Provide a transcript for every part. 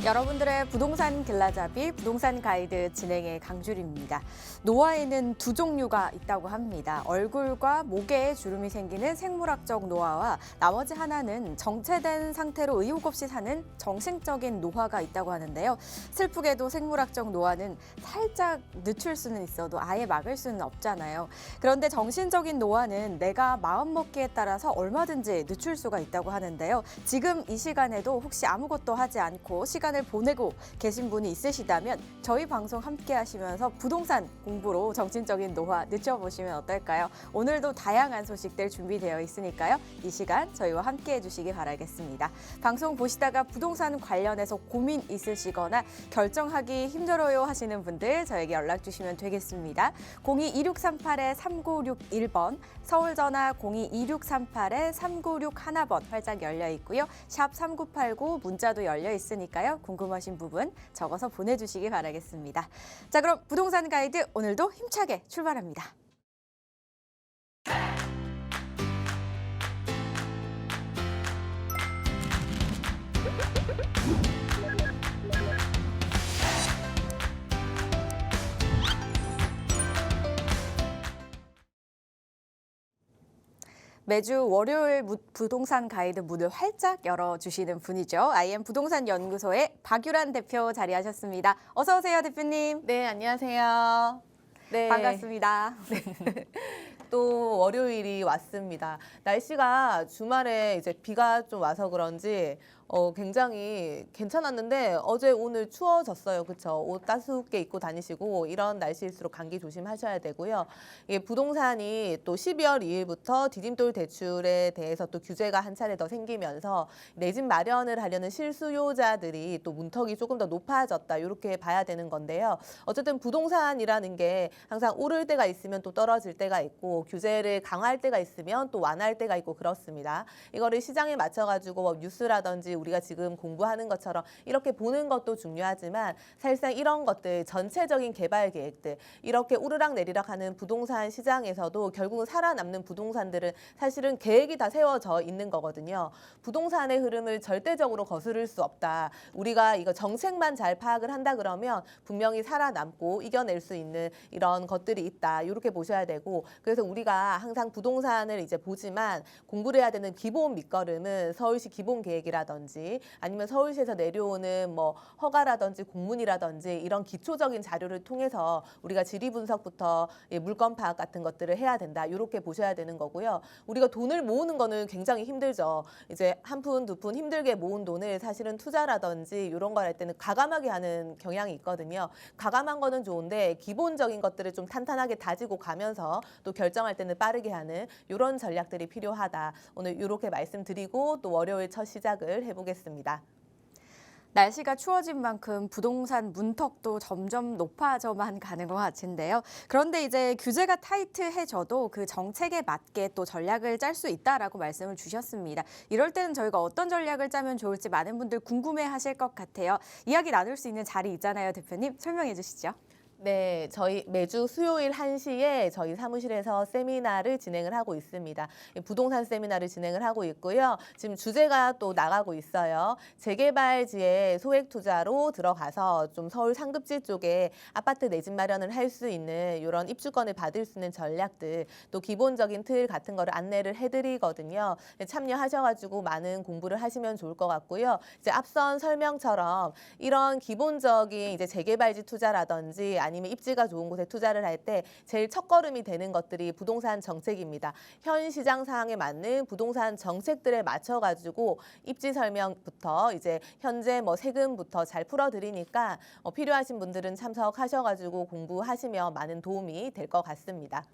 여러분들의 부동산 길라잡이 부동산 가이드 진행의 강주리입니다. 노화에는 두 종류가 있다고 합니다. 얼굴과 목에 주름이 생기는 생물학적 노화와 나머지 하나는 정체된 상태로 의욕 없이 사는 정신적인 노화가 있다고 하는데요. 슬프게도 생물학적 노화는 살짝 늦출 수는 있어도 아예 막을 수는 없잖아요. 그런데 정신적인 노화는 내가 마음먹기에 따라서 얼마든지 늦출 수가 있다고 하는데요. 지금 이 시간에도 혹시 아무것도 하지 않고 시간을 보내고 계신 분이 있으시다면 저희 방송 함께 하시면서 부동산 공부로 정신적인 노화 늦춰보시면 어떨까요? 오늘도 다양한 소식들 준비되어 있으니까요. 이 시간 저희와 함께 해주시기 바라겠습니다. 방송 보시다가 부동산 관련해서 고민 있으시거나 결정하기 힘들어요 하시는 분들 저에게 연락 주시면 되겠습니다. 02-2638-3961번, 서울전화 02-2638-3961번 활짝 열려 있고요. 샵 3989 문자도 열려 있으니까요. 궁금하신 부분 적어서 보내주시기 바라겠습니다. 자, 그럼 부동산 가이드 오늘도 힘차게 출발합니다. 매주 월요일 부동산 가이드 문을 활짝 열어주시는 분이죠. IM 부동산 연구소의 박유란 대표 자리하셨습니다. 어서 오세요, 대표님. 네, 안녕하세요. 네. 반갑습니다. 또 월요일이 왔습니다. 날씨가 주말에 이제 비가 좀 와서 그런지 굉장히 괜찮았는데 어제 오늘 추워졌어요. 그렇죠? 옷 따숩게 입고 다니시고 이런 날씨일수록 감기 조심하셔야 되고요. 이게 부동산이 또 12월 2일부터 디딤돌 대출에 대해서 또 규제가 한 차례 더 생기면서 내 집 마련을 하려는 실수요자들이 또 문턱이 조금 더 높아졌다. 이렇게 봐야 되는 건데요. 어쨌든 부동산이라는 게 항상 오를 때가 있으면 또 떨어질 때가 있고 규제를 강화할 때가 있으면 또 완화할 때가 있고 그렇습니다. 이거를 시장에 맞춰가지고 뭐 뉴스라든지 우리가 지금 공부하는 것처럼 이렇게 보는 것도 중요하지만 사실상 이런 것들 전체적인 개발 계획들 이렇게 오르락 내리락 하는 부동산 시장에서도 결국은 살아남는 부동산들은 사실은 계획이 다 세워져 있는 거거든요. 부동산의 흐름을 절대적으로 거스를 수 없다. 우리가 이거 정책만 잘 파악을 한다 그러면 분명히 살아남고 이겨낼 수 있는 이런 것들이 있다. 이렇게 보셔야 되고 그래서 우리가 항상 부동산을 이제 보지만 공부를 해야 되는 기본 밑거름은 서울시 기본 계획이라든지 아니면 서울시에서 내려오는 뭐 허가라든지 공문이라든지 이런 기초적인 자료를 통해서 우리가 지리 분석부터 물건 파악 같은 것들을 해야 된다. 이렇게 보셔야 되는 거고요. 우리가 돈을 모으는 거는 굉장히 힘들죠. 이제 한 푼, 두 푼 힘들게 모은 돈을 사실은 투자라든지 이런 걸 할 때는 과감하게 하는 경향이 있거든요. 과감한 거는 좋은데 기본적인 것들을 좀 탄탄하게 다지고 가면서 또 결정할 때는 빠르게 하는 이런 전략들이 필요하다. 오늘 이렇게 말씀드리고 또 월요일 첫 시작을 해보겠습니다. 날씨가 추워진 만큼 부동산 문턱도 점점 높아져만 가는 것 같은데요. 그런데 이제 규제가 타이트해져도 그 정책에 맞게 또 전략을 짤 수 있다라고 말씀을 주셨습니다. 이럴 때는 저희가 어떤 전략을 짜면 좋을지 많은 분들 궁금해하실 것 같아요. 이야기 나눌 수 있는 자리 있잖아요, 대표님. 설명해 주시죠. 네, 저희 매주 수요일 1시에 저희 사무실에서 세미나를 진행을 하고 있습니다. 부동산 세미나를 진행을 하고 있고요. 지금 주제가 또 나가고 있어요. 재개발지에 소액 투자로 들어가서 좀 서울 상급지 쪽에 아파트 내 집 마련을 할 수 있는 이런 입주권을 받을 수 있는 전략들 또 기본적인 틀 같은 거를 안내를 해드리거든요. 참여하셔가지고 많은 공부를 하시면 좋을 것 같고요. 이제 앞선 설명처럼 이런 기본적인 이제 재개발지 투자라든지 아니면 입지가 좋은 곳에 투자를 할 때 제일 첫걸음이 되는 것들이 부동산 정책입니다. 현 시장 상황에 맞는 부동산 정책들에 맞춰가지고 입지 설명부터 이제 현재 뭐 세금부터 잘 풀어드리니까 필요하신 분들은 참석하셔가지고 공부하시면 많은 도움이 될 것 같습니다.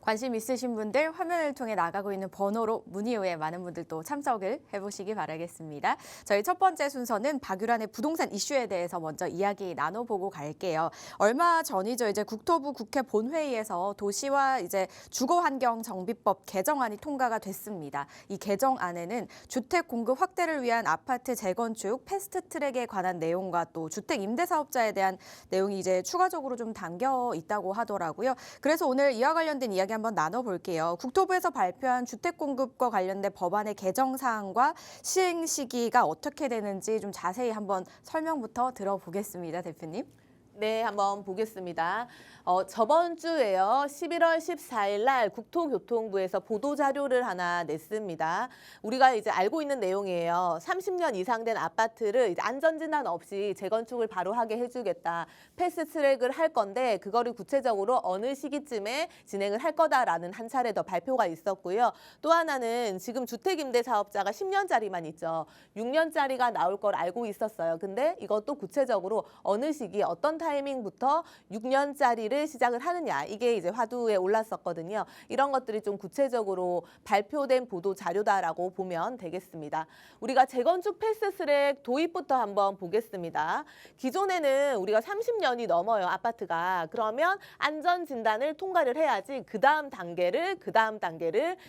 관심 있으신 분들 화면을 통해 나가고 있는 번호로 문의 후에 많은 분들 또 참석을 해보시기 바라겠습니다. 저희 첫 번째 순서는 박유란의 부동산 이슈에 대해서 먼저 이야기 나눠보고 갈게요. 얼마 전이죠. 이제 국토부 국회 본회의에서 도시와 이제 주거환경정비법 개정안이 통과가 됐습니다. 이 개정안에는 주택 공급 확대를 위한 아파트 재건축 패스트트랙에 관한 내용과 또 주택 임대사업자에 대한 내용이 이제 추가적으로 좀 담겨 있다고 하더라고요. 그래서 오늘 이와 관련된 이야기 이야기 한번 나눠볼게요. 국토부에서 발표한 주택공급과 관련된 법안의 개정 사항과 시행 시기가 어떻게 되는지 좀 자세히 한번 설명부터 들어보겠습니다, 대표님. 네, 한번 보겠습니다. 저번 주에요. 11월 14일 날 국토교통부에서 보도자료를 하나 냈습니다. 우리가 이제 알고 있는 내용이에요. 30년 이상 된 아파트를 이제 안전진단 없이 재건축을 바로 하게 해주겠다. 패스트트랙을 할 건데 그거를 구체적으로 어느 시기쯤에 진행을 할 거다라는 한 차례 더 발표가 있었고요. 또 하나는 지금 주택임대사업자가 10년짜리만 있죠. 6년짜리가 나올 걸 알고 있었어요. 근데 이것도 구체적으로 어느 시기 어떤 타이밍부터 6년짜리를 시작을 하느냐 이게 이제 화두에 올랐었거든요. 이런 것들이 좀 구체적으로 발표된 보도 자료다라고 보면 되겠습니다. 우리가 재건축 패스트트랙 도입부터 한번 보겠습니다. 기존에는 우리가 30년이 넘어요 아파트가. 그러면 안전진단을 통과를 해야지 그 다음 단계를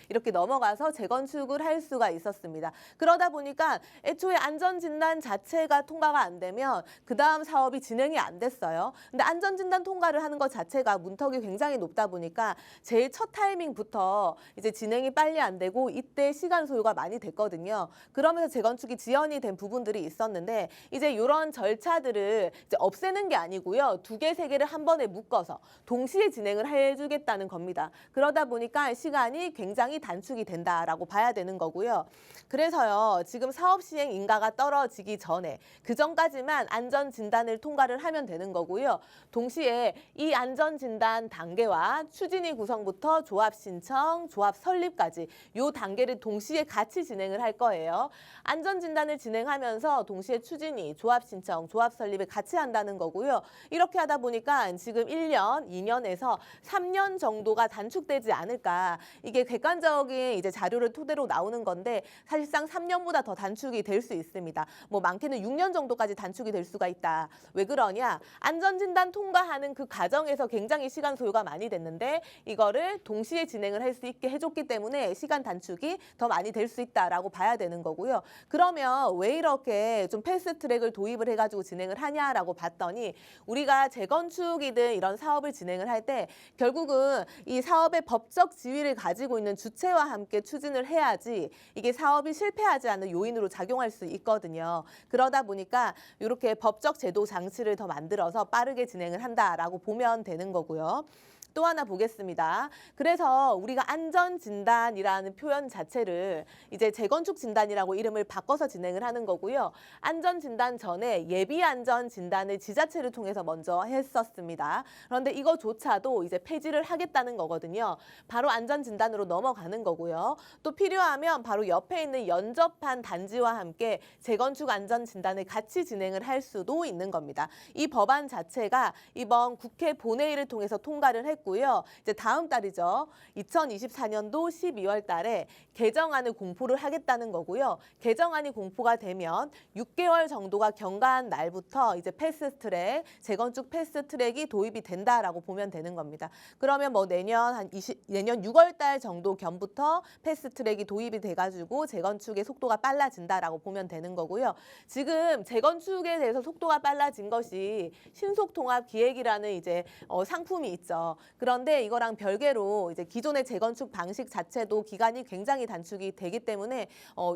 이렇게 넘어가서 재건축을 할 수가 있었습니다. 그러다 보니까 애초에 안전진단 자체가 통과가 안 되면 그 다음 사업이 진행이 안 됐어요. 근데 안전진단 통과를 하는 것 자체가 문턱이 굉장히 높다 보니까 제일 첫 타이밍부터 이제 진행이 빨리 안 되고 이때 시간 소요가 많이 됐거든요. 그러면서 재건축이 지연이 된 부분들이 있었는데 이제 이런 절차들을 이제 없애는 게 아니고요. 2개, 3개를 한 번에 묶어서 동시에 진행을 해주겠다는 겁니다. 그러다 보니까 시간이 굉장히 단축이 된다라고 봐야 되는 거고요. 그래서요. 지금 사업 시행 인가가 떨어지기 전에 그 전까지만 안전진단을 통과를 하면 되는 거고요. 동시에 이 안전진단 단계와 추진위 구성부터 조합 신청, 조합 설립까지 이 단계를 동시에 같이 진행을 할 거예요. 안전진단을 진행하면서 동시에 추진위, 조합 신청, 조합 설립을 같이 한다는 거고요. 이렇게 하다 보니까 지금 1년, 2년에서 3년 정도가 단축되지 않을까. 이게 객관적인 이제 자료를 토대로 나오는 건데 사실상 3년보다 더 단축이 될 수 있습니다. 뭐 많게는 6년 정도까지 단축이 될 수가 있다. 왜 그러냐? 안전진단 통과하는 그 과정에서 굉장히 시간 소요가 많이 됐는데 이거를 동시에 진행을 할 수 있게 해줬기 때문에 시간 단축이 더 많이 될 수 있다라고 봐야 되는 거고요. 그러면 왜 이렇게 좀 패스트트랙을 도입을 해가지고 진행을 하냐라고 봤더니 우리가 재건축이든 이런 사업을 진행을 할 때 결국은 이 사업의 법적 지위를 가지고 있는 주체와 함께 추진을 해야지 이게 사업이 실패하지 않는 요인으로 작용할 수 있거든요. 그러다 보니까 이렇게 법적 제도 장치를 더 만들어서 빠르게 진행을 한다라고 보면 되는 거고요. 또 하나 보겠습니다. 그래서 우리가 안전진단이라는 표현 자체를 이제 재건축 진단이라고 이름을 바꿔서 진행을 하는 거고요. 안전진단 전에 예비안전진단을 지자체를 통해서 먼저 했었습니다. 그런데 이거조차도 이제 폐지를 하겠다는 거거든요. 바로 안전진단으로 넘어가는 거고요. 또 필요하면 바로 옆에 있는 연접한 단지와 함께 재건축 안전진단을 같이 진행을 할 수도 있는 겁니다. 이 법안 자체가 이번 국회 본회의를 통해서 통과를 했고 고요. 이제 다음 달이죠. 2024년도 12월 달에 개정안을 공포를 하겠다는 거고요. 개정안이 공포가 되면 6개월 정도가 경과한 날부터 이제 패스트트랙, 재건축 패스트트랙이 도입이 된다라고 보면 되는 겁니다. 그러면 뭐 내년 6월 달 정도 겸부터 패스트트랙이 도입이 돼가지고 재건축의 속도가 빨라진다라고 보면 되는 거고요. 지금 재건축에 대해서 속도가 빨라진 것이 신속통합기획이라는 이제 상품이 있죠. 그런데 이거랑 별개로 이제 기존의 재건축 방식 자체도 기간이 굉장히 단축이 되기 때문에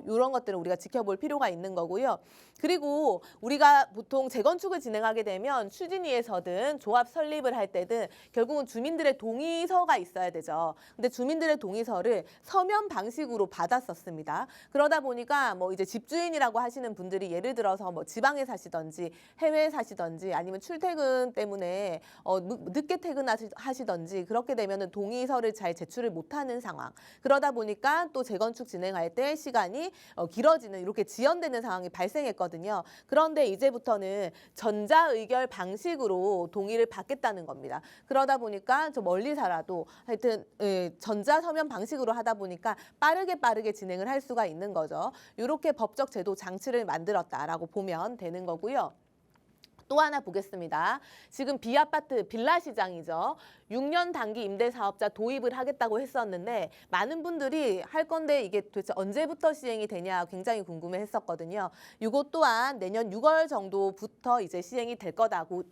이런 것들을 우리가 지켜볼 필요가 있는 거고요. 그리고 우리가 보통 재건축을 진행하게 되면 추진위에서든 조합 설립을 할 때든 결국은 주민들의 동의서가 있어야 되죠. 근데 주민들의 동의서를 서면 방식으로 받았었습니다. 그러다 보니까 뭐 이제 집주인이라고 하시는 분들이 예를 들어서 뭐 지방에 사시던지 해외에 사시던지 아니면 출퇴근 때문에 늦게 퇴근하시던지 그렇게 되면은 동의서를 잘 제출을 못하는 상황. 그러다 보니까 또 재건축 진행할 때 시간이 길어지는 이렇게 지연되는 상황이 발생했거든요. 그런데 이제부터는 전자의결 방식으로 동의를 받겠다는 겁니다. 그러다 보니까 저 멀리 살아도 하여튼 전자서면 방식으로 하다 보니까 빠르게 진행을 할 수가 있는 거죠. 이렇게 법적 제도 장치를 만들었다라고 보면 되는 거고요. 또 하나 보겠습니다. 지금 비아파트 빌라 시장이죠. 6년 단기 임대사업자 도입을 하겠다고 했었는데 많은 분들이 할 건데 이게 도대체 언제부터 시행이 되냐 굉장히 궁금해 했었거든요. 이것 또한 내년 6월 정도부터 이제 시행이 될 거다고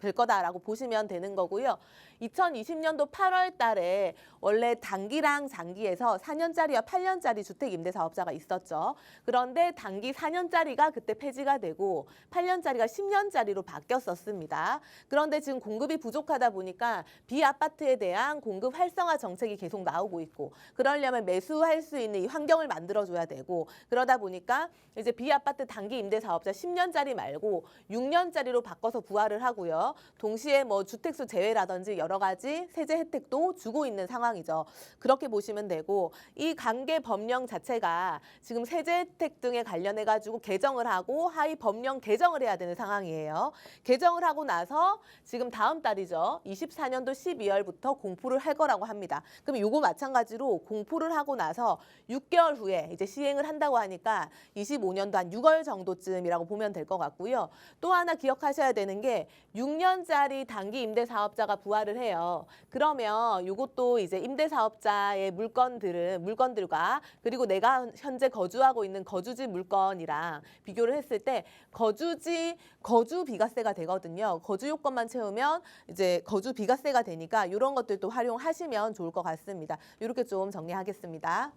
될 거다라고 보시면 되는 거고요. 2020년도 8월 달에 원래 단기랑 장기에서 4년짜리와 8년짜리 주택 임대 사업자가 있었죠. 그런데 단기 4년짜리가 그때 폐지가 되고 8년짜리가 10년짜리로 바뀌었었습니다. 그런데 지금 공급이 부족하다 보니까 비아파트에 대한 공급 활성화 정책이 계속 나오고 있고, 그러려면 매수할 수 있는 이 환경을 만들어줘야 되고, 그러다 보니까 이제 비아파트 단기 임대 사업자 10년짜리 말고 6년짜리로 바꿔서 부활을 하고요. 동시에 뭐 주택수 제외라든지 여러 가지 세제 혜택도 주고 있는 상황이죠. 그렇게 보시면 되고, 이 관계 법령 자체가 지금 세제 혜택 등에 관련해 가지고 개정을 하고 하위 법령 개정을 해야 되는 상황이에요. 개정을 하고 나서 지금 다음 달이죠. 24년도 12월부터 공포를 할 거라고 합니다. 그럼 요거 마찬가지로 공포를 하고 나서 6개월 후에 이제 시행을 한다고 하니까 25년도 한 6월 정도쯤이라고 보면 될 것 같고요. 또 하나 기억하셔야 되는 게 6년짜리 단기 임대 사업자가 부활을 해요. 그러면 이것도 이제 임대 사업자의 물건들과 그리고 내가 현재 거주하고 있는 거주지 물건이랑 비교를 했을 때 거주 비과세가 되거든요. 거주 요건만 채우면 이제 거주 비과세가 되니까 이런 것들도 활용하시면 좋을 것 같습니다. 이렇게 좀 정리하겠습니다.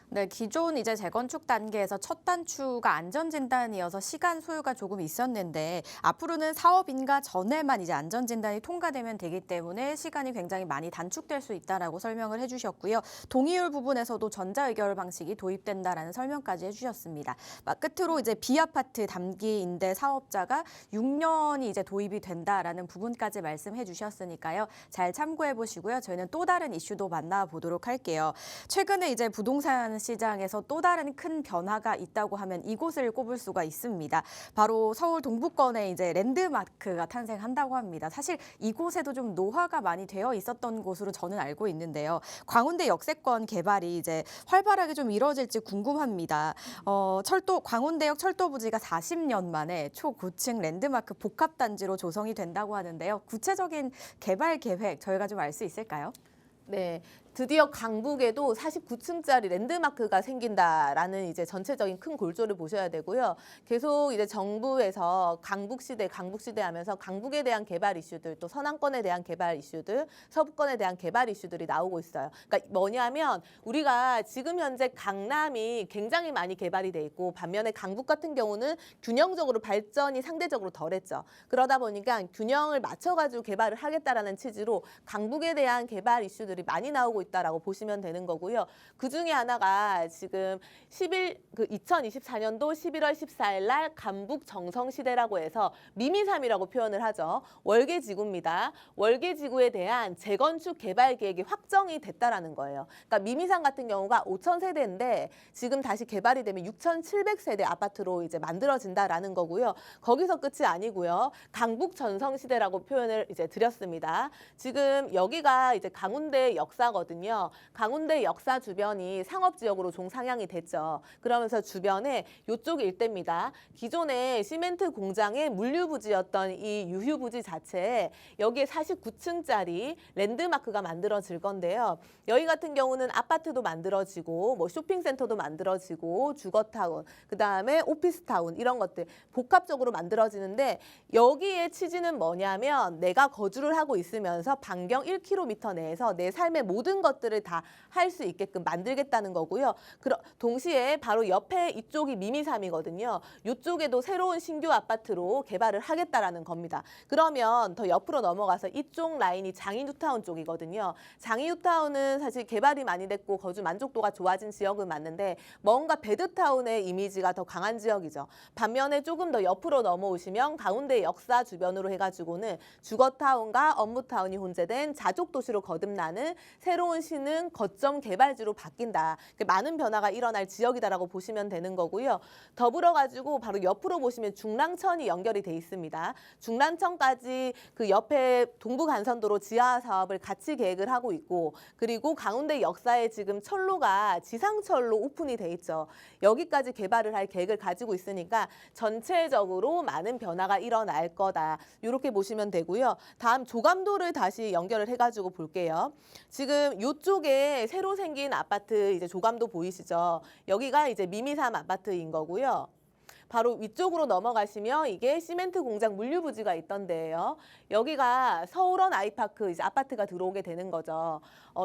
네, 기존 이제 재건축 단계에서 첫 단추가 안전진단이어서 시간 소요가 조금 있었는데 앞으로는 사업 인가 전에만 이제 안전진단이 통과되면 되기 때문에 시간이 굉장히 많이 단축될 수 있다라고 설명을 해주셨고요. 동의율 부분에서도 전자의결 방식이 도입된다라는 설명까지 해주셨습니다. 끝으로 이제 비아파트 단기 임대 사업자가 6년이 이제 도입이 된다라는 부분까지 말씀해 주셨으니까요. 잘 참고해 보시고요. 저희는 또 다른 이슈도 만나보도록 할게요. 최근에 이제 부동산 시장에서 또 다른 큰 변화가 있다고 하면 이곳을 꼽을 수가 있습니다. 바로 서울 동부권에 이제 랜드마크가 탄생한다고 합니다. 사실 이곳에도 좀 노화가 많이 되어 있었던 곳으로 저는 알고 있는데요. 광운대 역세권 개발이 이제 활발하게 좀 이루어질지 궁금합니다. 광운대역 철도부지가 40년 만에 초고층 랜드마크 복합단지로 조성이 된다고 하는데요. 구체적인 개발 계획 저희가 좀 알 수 있을까요? 네. 드디어 강북에도 49층짜리 랜드마크가 생긴다라는 이제 전체적인 큰 골조를 보셔야 되고요. 계속 이제 정부에서 강북시대 하면서 강북에 대한 개발 이슈들, 또 서남권에 대한 개발 이슈들, 서부권에 대한 개발 이슈들이 나오고 있어요. 그러니까 뭐냐면 우리가 지금 현재 강남이 굉장히 많이 개발이 돼 있고 반면에 강북 같은 경우는 균형적으로 발전이 상대적으로 덜했죠. 그러다 보니까 균형을 맞춰가지고 개발을 하겠다라는 취지로 강북에 대한 개발 이슈들이 많이 나오고 있다라고 보시면 되는 거고요. 그 중에 하나가 지금 2024년도 11월 14일 날 강북 정성시대라고 해서 미미삼이라고 표현을 하죠. 월계지구입니다. 월계지구에 대한 재건축 개발 계획이 확정이 됐다라는 거예요. 그러니까 미미삼 같은 경우가 5,000세대인데 지금 다시 개발이 되면 6,700세대 아파트로 이제 만들어진다라는 거고요. 거기서 끝이 아니고요. 강북 전성시대라고 표현을 이제 드렸습니다. 지금 여기가 이제 강운대 역사거든요. 강운대 역사 주변이 상업지역으로 종상향이 됐죠. 그러면서 주변에 이쪽 일대입니다. 기존에 시멘트 공장의 물류부지였던 이 유휴부지 자체에 여기에 49층짜리 랜드마크가 만들어질 건데요. 여기 같은 경우는 아파트도 만들어지고 뭐 쇼핑센터도 만들어지고 주거타운, 그다음에 오피스타운 이런 것들 복합적으로 만들어지는데 여기에 취지는 뭐냐면 내가 거주를 하고 있으면서 반경 1km 내에서 내 삶의 모든 것들을 다 할 수 있게끔 만들겠다는 거고요. 동시에 바로 옆에 이쪽이 미미삼이거든요. 이쪽에도 새로운 신규 아파트로 개발을 하겠다라는 겁니다. 그러면 더 옆으로 넘어가서 이쪽 라인이 장이뉴타운 쪽이거든요. 장이뉴타운은 사실 개발이 많이 됐고 거주 만족도가 좋아진 지역은 맞는데 뭔가 베드타운의 이미지가 더 강한 지역이죠. 반면에 조금 더 옆으로 넘어오시면 가운데 역사 주변으로 해가지고는 주거타운과 업무타운이 혼재된 자족도시로 거듭나는 새로운 시는 거점 개발지로 바뀐다. 많은 변화가 일어날 지역이다라고 보시면 되는 거고요. 더불어 가지고 바로 옆으로 보시면 중랑천이 연결이 돼 있습니다. 중랑천까지 그 옆에 동부간선도로 지하 사업을 같이 계획을 하고 있고 그리고 강운대 역사에 지금 철로가 지상철로 오픈이 돼 있죠. 여기까지 개발을 할 계획을 가지고 있으니까 전체적으로 많은 변화가 일어날 거다. 이렇게 보시면 되고요. 다음 조감도를 다시 연결을 해가지고 볼게요. 지금 이쪽에 새로 생긴 아파트 이제 조감도 보이시죠? 여기가 이제 미미삼 아파트인 거고요. 바로 위쪽으로 넘어가시면 이게 시멘트 공장 물류부지가 있던 데예요. 여기가 서울원 아이파크 이제 아파트가 들어오게 되는 거죠.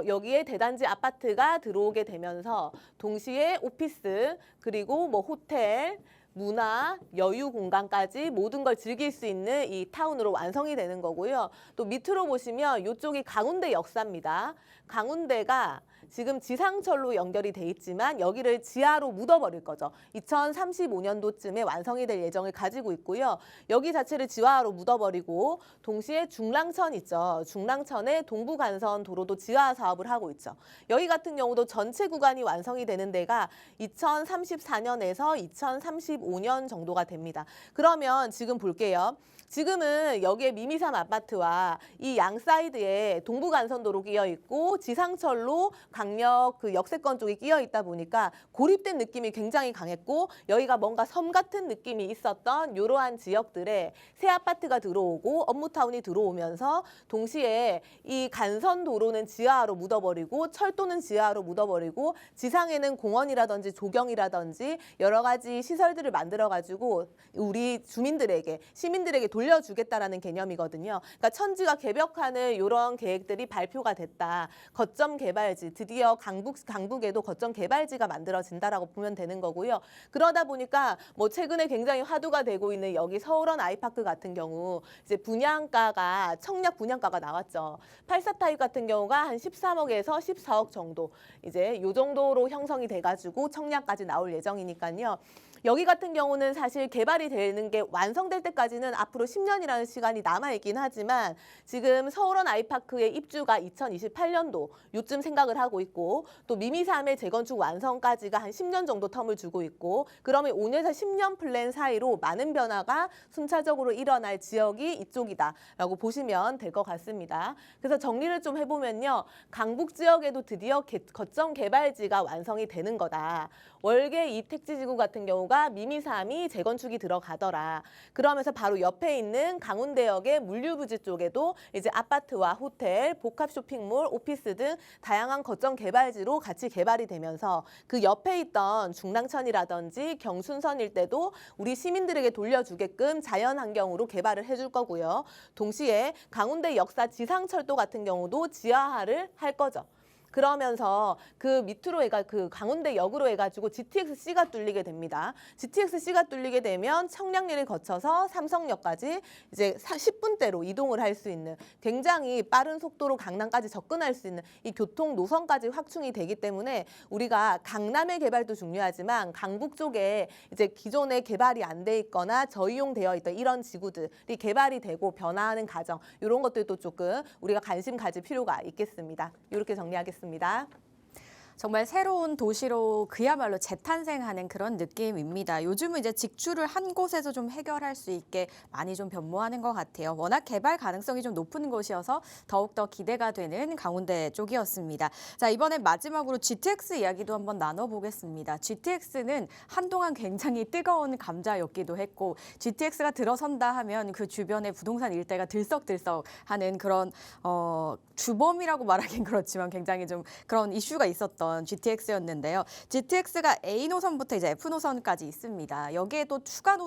여기에 대단지 아파트가 들어오게 되면서 동시에 오피스 그리고 뭐 호텔 문화, 여유 공간까지 모든 걸 즐길 수 있는 이 타운으로 완성이 되는 거고요. 또 밑으로 보시면 이쪽이 강운대 역사입니다. 강운대가 지금 지상철로 연결이 돼 있지만 여기를 지하로 묻어버릴 거죠. 2035년도쯤에 완성이 될 예정을 가지고 있고요. 여기 자체를 지하로 묻어버리고 동시에 중랑천 있죠. 중랑천의 동부간선 도로도 지하 사업을 하고 있죠. 여기 같은 경우도 전체 구간이 완성이 되는 데가 2034년에서 2035년 정도가 됩니다. 그러면 지금 볼게요. 지금은 여기에 미미삼 아파트와 이 양 사이드에 동부간선도로 끼어 있고 지상철로 강력 그 역세권 쪽이 끼어 있다 보니까 고립된 느낌이 굉장히 강했고 여기가 뭔가 섬 같은 느낌이 있었던 이러한 지역들에 새 아파트가 들어오고 업무타운이 들어오면서 동시에 이 간선도로는 지하로 묻어버리고 철도는 지하로 묻어버리고 지상에는 공원이라든지 조경이라든지 여러 가지 시설들을 만들어가지고 우리 주민들에게 시민들에게 돌려주겠다라는 개념이거든요. 그러니까 천지가 개벽하는 이런 계획들이 발표가 됐다. 거점 개발지, 드디어 강북에도 거점 개발지가 만들어진다라고 보면 되는 거고요. 그러다 보니까 뭐 최근에 굉장히 화두가 되고 있는 여기 서울원 아이파크 같은 경우 이제 분양가가 청약 분양가가 나왔죠. 84 타입 같은 경우가 한 13억에서 14억 정도 이제 요 정도로 형성이 돼가지고 청약까지 나올 예정이니까요. 여기 같은 경우는 사실 개발이 되는 게 완성될 때까지는 앞으로 10년이라는 시간이 남아있긴 하지만 지금 서울원 아이파크의 입주가 2028년도 요쯤 생각을 하고 있고 또 미미삼의 재건축 완성까지가 한 10년 정도 텀을 주고 있고 그러면 5년에서 10년 플랜 사이로 많은 변화가 순차적으로 일어날 지역이 이쪽이다라고 보시면 될 것 같습니다. 그래서 정리를 좀 해보면요. 강북 지역에도 드디어 거점 개발지가 완성이 되는 거다. 월계 이택지지구 같은 경우가 미미삼이 재건축이 들어가더라. 그러면서 바로 옆에 있는 강운대역의 물류부지 쪽에도 이제 아파트와 호텔, 복합 쇼핑몰, 오피스 등 다양한 거점 개발지로 같이 개발이 되면서 그 옆에 있던 중랑천이라든지 경순선 일대도 우리 시민들에게 돌려주게끔 자연환경으로 개발을 해줄 거고요. 동시에 강운대 역사 지상철도 같은 경우도 지하화를 할 거죠. 그러면서 그 밑으로 그 강운대역으로 해가지고 GTX-C가 뚫리게 됩니다. GTX-C가 뚫리게 되면 청량리를 거쳐서 삼성역까지 이제 10분대로 이동을 할 수 있는 굉장히 빠른 속도로 강남까지 접근할 수 있는 이 교통 노선까지 확충이 되기 때문에 우리가 강남의 개발도 중요하지만 강북 쪽에 이제 기존에 개발이 안 돼 있거나 저이용되어 있던 이런 지구들이 개발이 되고 변화하는 과정 이런 것들도 조금 우리가 관심 가질 필요가 있겠습니다. 이렇게 정리하겠습니다. 정말 새로운 도시로 그야말로 재탄생하는 그런 느낌입니다. 요즘은 이제 직주를 한 곳에서 좀 해결할 수 있게 많이 좀 변모하는 것 같아요. 워낙 개발 가능성이 좀 높은 곳이어서 더욱더 기대가 되는 강운대 쪽이었습니다. 자, 이번엔 마지막으로 GTX 이야기도 한번 나눠보겠습니다. GTX는 한동안 굉장히 뜨거운 감자였기도 했고 GTX가 들어선다 하면 그 주변의 부동산 일대가 들썩들썩하는 그런 주범이라고 말하긴 그렇지만 굉장히 좀 그런 이슈가 있었던 GTX였는데요. GTX가 A 노선부터 이제 F 노선까지 있습니다. 여기에 또 추가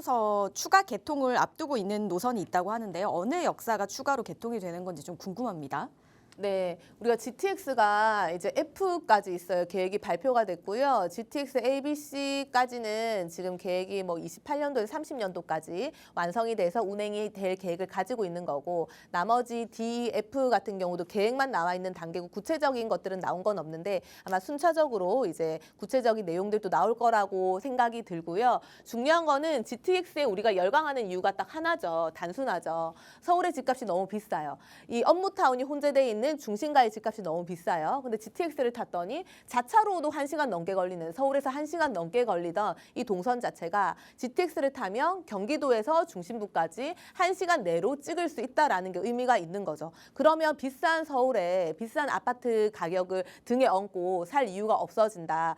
개통을 앞두고 있는 노선이 있다고 하는데요. 어느 역사가 추가로 개통이 되는 건지 좀 궁금합니다. 네, 우리가 GTX가 이제 F까지 있어요. 계획이 발표가 됐고요. GTX ABC까지는 지금 계획이 뭐 28년도에서 30년도까지 완성이 돼서 운행이 될 계획을 가지고 있는 거고 나머지 D, F 같은 경우도 계획만 나와 있는 단계고 구체적인 것들은 나온 건 없는데 아마 순차적으로 이제 구체적인 내용들도 나올 거라고 생각이 들고요. 중요한 거는 GTX에 우리가 열광하는 이유가 딱 하나죠. 단순하죠. 서울의 집값이 너무 비싸요. 이 업무타운이 혼재돼 있는 중심가의 집값이 너무 비싸요. 근데 GTX를 탔더니 자차로도 1시간 넘게 걸리는 서울에서 1시간 넘게 걸리던 이 동선 자체가 GTX를 타면 경기도에서 중심부까지 1시간 내로 찍을 수 있다라는 게 의미가 있는 거죠. 그러면 비싼 서울에 비싼 아파트 가격을 등에 업고 살 이유가 없어진다.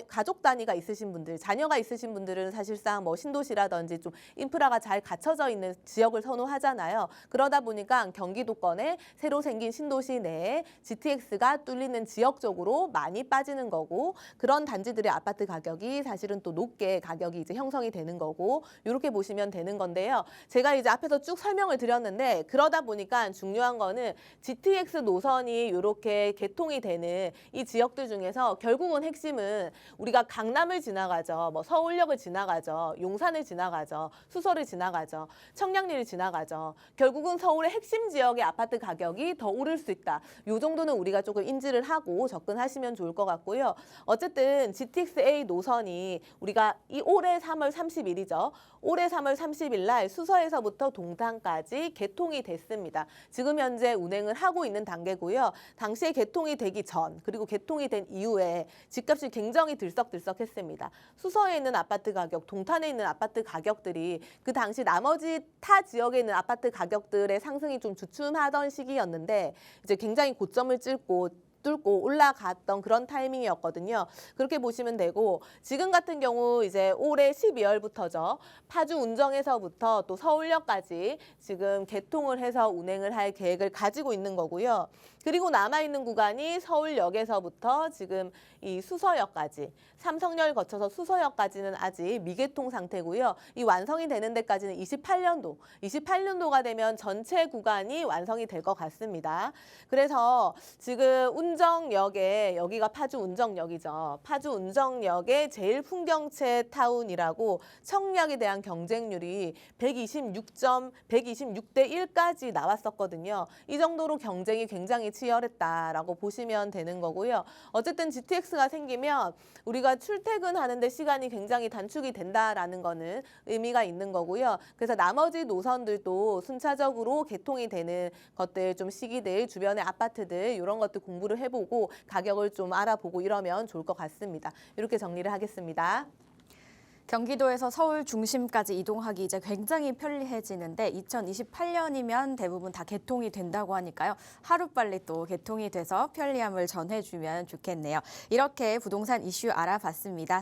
가족 단위가 있으신 분들, 자녀가 있으신 분들은 사실상 뭐 신도시라든지 좀 인프라가 잘 갖춰져 있는 지역을 선호하잖아요. 그러다 보니까 경기도권에 새로 생긴 신도시 나머지 내 GTX가 뚫리는 지역 쪽으로 많이 빠지는 거고 그런 단지들의 아파트 가격이 사실은 또 높게 가격이 이제 형성이 되는 거고 이렇게 보시면 되는 건데요. 제가 이제 앞에서 쭉 설명을 드렸는데 그러다 보니까 중요한 거는 GTX 노선이 이렇게 개통이 되는 이 지역들 중에서 결국은 핵심은 우리가 강남을 지나가죠. 뭐 서울역을 지나가죠. 용산을 지나가죠. 수서를 지나가죠. 청량리를 지나가죠. 결국은 서울의 핵심 지역의 아파트 가격이 더 오를 수 있다. 이 정도는 우리가 조금 인지를 하고 접근하시면 좋을 것 같고요. 어쨌든 GTX-A 노선이 우리가 이 올해 3월 30일이죠. 올해 3월 30일 날 수서에서부터 동탄까지 개통이 됐습니다. 지금 현재 운행을 하고 있는 단계고요. 당시에 개통이 되기 전 그리고 개통이 된 이후에 집값이 굉장히 들썩들썩했습니다. 수서에 있는 아파트 가격, 동탄에 있는 아파트 가격들이 그 당시 나머지 타 지역에 있는 아파트 가격들의 상승이 좀 주춤하던 시기였는데 이제 굉장히 고점을 뚫고 올라갔던 그런 타이밍이었거든요. 그렇게 보시면 되고 지금 같은 경우 이제 올해 12월부터죠. 파주 운정에서부터 또 서울역까지 지금 개통을 해서 운행을 할 계획을 가지고 있는 거고요. 그리고 남아있는 구간이 서울역에서부터 지금 이 수서역까지 삼성열 거쳐서 수서역까지는 아직 미개통 상태고요. 이 완성이 되는 데까지는 28년도가 되면 전체 구간이 완성이 될 것 같습니다. 그래서 지금 운정역에 여기가 파주 운정역이죠. 파주 운정역의 제일 풍경채 타운이라고 청약에 대한 경쟁률이 126대 1까지 나왔었거든요. 이 정도로 경쟁이 굉장히 치열했다라고 보시면 되는 거고요. 어쨌든 GTX가 생기면 우리가 출퇴근하는데 시간이 굉장히 단축이 된다라는 거는 의미가 있는 거고요. 그래서 나머지 노선들도 순차적으로 개통이 되는 것들 좀 시기들 주변의 아파트들 이런 것들 공부를 해보고 가격을 좀 알아보고 이러면 좋을 것 같습니다. 이렇게 정리를 하겠습니다. 경기도에서 서울 중심까지 이동하기 이제 굉장히 편리해지는데 2028년이면 대부분 다 개통이 된다고 하니까요. 하루빨리 또 개통이 돼서 편리함을 전해주면 좋겠네요. 이렇게 부동산 이슈 알아봤습니다.